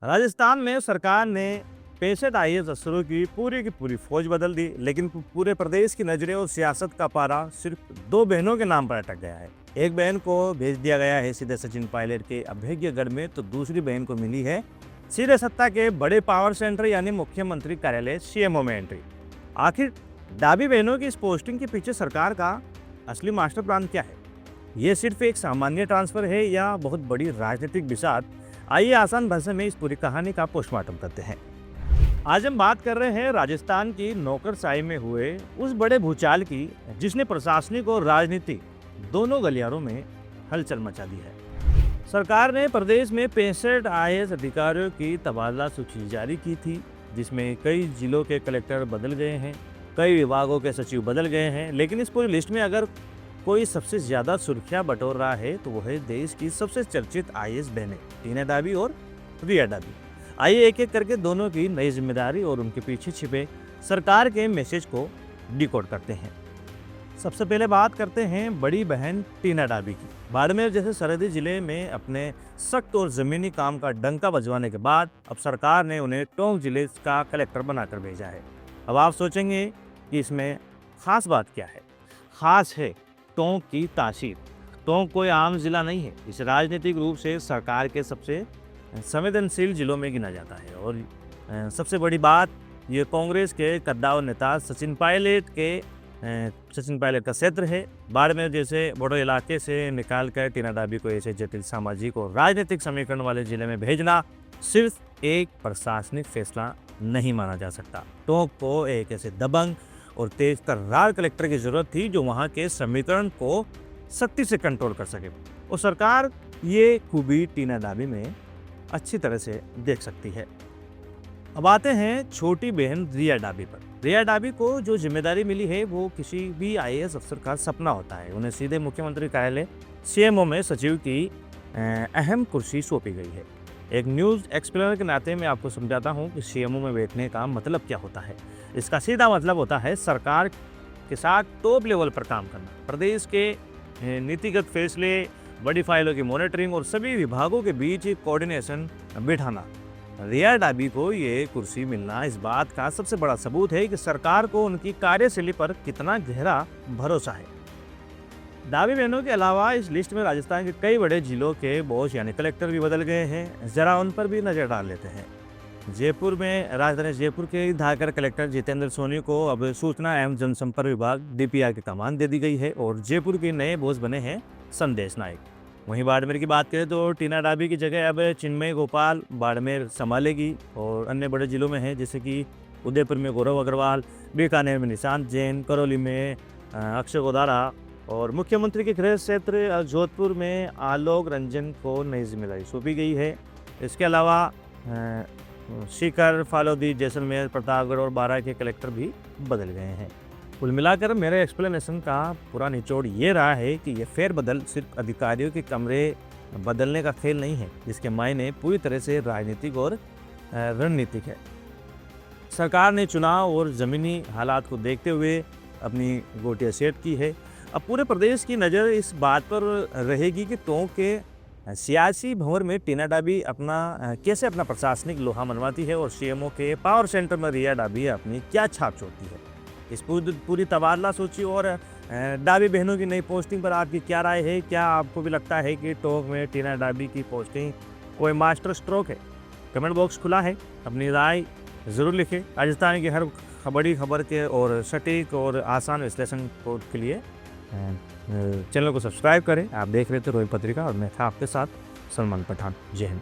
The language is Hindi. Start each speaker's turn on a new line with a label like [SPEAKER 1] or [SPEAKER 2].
[SPEAKER 1] राजस्थान में सरकार ने 65 आईएएस अफसरों की पूरी फौज बदल दी, लेकिन पूरे प्रदेश की नजरें और सियासत का पारा सिर्फ दो बहनों के नाम पर अटक गया है। एक बहन को भेज दिया गया है सीधे सचिन पायलट के अभ्यर्थीगढ़ में, तो दूसरी बहन को मिली है सीधे सत्ता के बड़े पावर सेंटर यानी मुख्यमंत्री कार्यालय सीएमओ में एंट्री। आखिर डाबी बहनों की इस पोस्टिंग के पीछे सरकार का असली मास्टर प्लान क्या है? ये सिर्फ एक सामान्य ट्रांसफर है या बहुत बड़ी राजनीतिक बिसात? आइए आसान भाषा में इस पूरी कहानी का पोस्टमार्टम करते हैं। आज हम बात कर रहे हैं राजस्थान की नौकरशाही में हुए उस बड़े भूचाल की, जिसने प्रशासनिक और राजनीति दोनों गलियारों में हलचल मचा दी है। सरकार ने प्रदेश में 65 आईएएस अधिकारियों की तबादला सूची जारी की थी, जिसमें कई जिलों के कलेक्टर बदल गए हैं, कई विभागों के सचिव बदल गए हैं। लेकिन इस पूरी लिस्ट में अगर कोई सबसे ज्यादा सुर्खियां बटोर रहा है तो वो है देश की सबसे चर्चित आईएएस बहनें टीना डाबी और रिया डाबी। आइए एक एक करके दोनों की नई जिम्मेदारी और उनके पीछे छिपे सरकार के मैसेज को डिकोड करते हैं। सबसे पहले बात करते हैं बड़ी बहन टीना डाबी की। बाड़मेर जैसे सरहदी जिले में अपने सख्त और जमीनी काम का डंका बजवाने के बाद अब सरकार ने उन्हें टोंक जिले का कलेक्टर बनाकर भेजा है। अब आप सोचेंगे कि इसमें खास बात क्या है? खास है टोंक की तासीर। टोंक कोई आम जिला नहीं है, इस राजनीतिक रूप से सरकार के सबसे संवेदनशील जिलों में गिना जाता है। और सबसे बड़ी बात, ये कांग्रेस के कद्दावर नेता सचिन पायलट का क्षेत्र है। बाड़मेर जैसे बड़े इलाके से निकाल कर टीना डाबी को ऐसे जटिल सामाजिक और राजनीतिक समीकरण वाले जिले में भेजना सिर्फ एक प्रशासनिक फैसला नहीं माना जा सकता। टोंक को एक ऐसे दबंग और तेज तर्रार कलेक्टर की जरूरत थी जो वहां के समीकरण को सख्ती से कंट्रोल कर सके, और सरकार ये खूबी टीना डाबी में अच्छी तरह से देख सकती है। अब आते हैं छोटी बहन रिया डाबी पर। रिया डाबी को जो जिम्मेदारी मिली है वो किसी भी आईएएस अफसर का सपना होता है। उन्हें सीधे मुख्यमंत्री कार्यालय सीएमओ में सचिव की अहम कुर्सी सौंपी गई है। एक न्यूज़ एक्सप्लेनर के नाते मैं आपको समझाता हूँ कि सीएमओ में बैठने का मतलब क्या होता है। इसका सीधा मतलब होता है सरकार के साथ टॉप लेवल पर काम करना, प्रदेश के नीतिगत फैसले, बड़ी फाइलों की मॉनिटरिंग और सभी विभागों के बीच कोऑर्डिनेशन बिठाना। रिया डाबी को ये कुर्सी मिलना इस बात का सबसे बड़ा सबूत है कि सरकार को उनकी कार्यशैली पर कितना गहरा भरोसा है। डाबी बहनों के अलावा इस लिस्ट में राजस्थान के कई बड़े जिलों के बॉस यानी कलेक्टर भी बदल गए हैं। जरा उन पर भी नजर डाल लेते हैं। जयपुर में राजधानी जयपुर के धाकर कलेक्टर जितेंद्र सोनी को अब सूचना एवं जनसंपर्क विभाग डीपीआर की कमान दे दी गई है और जयपुर के नए बॉस बने हैं संदेश नायक। वहीं बाड़मेर की बात करें तो टीना डाबी की जगह अब चिन्मय गोपाल बाड़मेर संभालेगी, और अन्य बड़े जिलों में है जैसे कि उदयपुर में गौरव अग्रवाल, बीकानेर में निशांत जैन, करौली में अक्षय गोदारा और मुख्यमंत्री के गृह क्षेत्र जोधपुर में आलोक रंजन को नई जिम्मेदारी सौंपी गई है। इसके अलावा सीकर, फालोदी, जैसलमेर, प्रतापगढ़ और बारां के कलेक्टर भी बदल गए हैं। कुल मिलाकर मेरे एक्सप्लेनेशन का पूरा निचोड़ ये रहा है कि ये फेरबदल सिर्फ अधिकारियों के कमरे बदलने का खेल नहीं है, इसके मायने पूरी तरह से राजनीतिक और रणनीतिक है। सरकार ने चुनाव और ज़मीनी हालात को देखते हुए अपनी गोटियां सेट की है। अब पूरे प्रदेश की नज़र इस बात पर रहेगी कि टोंक के सियासी भंवर में टीना डाबी कैसे अपना प्रशासनिक लोहा मनवाती है और सीएमओ के पावर सेंटर में रिया डाबी अपनी क्या छाप छोड़ती है। इस पूरी तबादला सूची और डाबी बहनों की नई पोस्टिंग पर आपकी क्या राय है? क्या आपको भी लगता है कि टोंक में टीना डाबी की पोस्टिंग कोई मास्टर स्ट्रोक है? कमेंट बॉक्स खुला है, अपनी राय ज़रूर लिखें। राजस्थान की हर बड़ी खबर के और सटीक और आसान विश्लेषण के लिए चैनल को सब्सक्राइब करें। आप देख रहे थे रोहित पत्रिका और मैं था आपके साथ सलमान पठान। जय हिंद।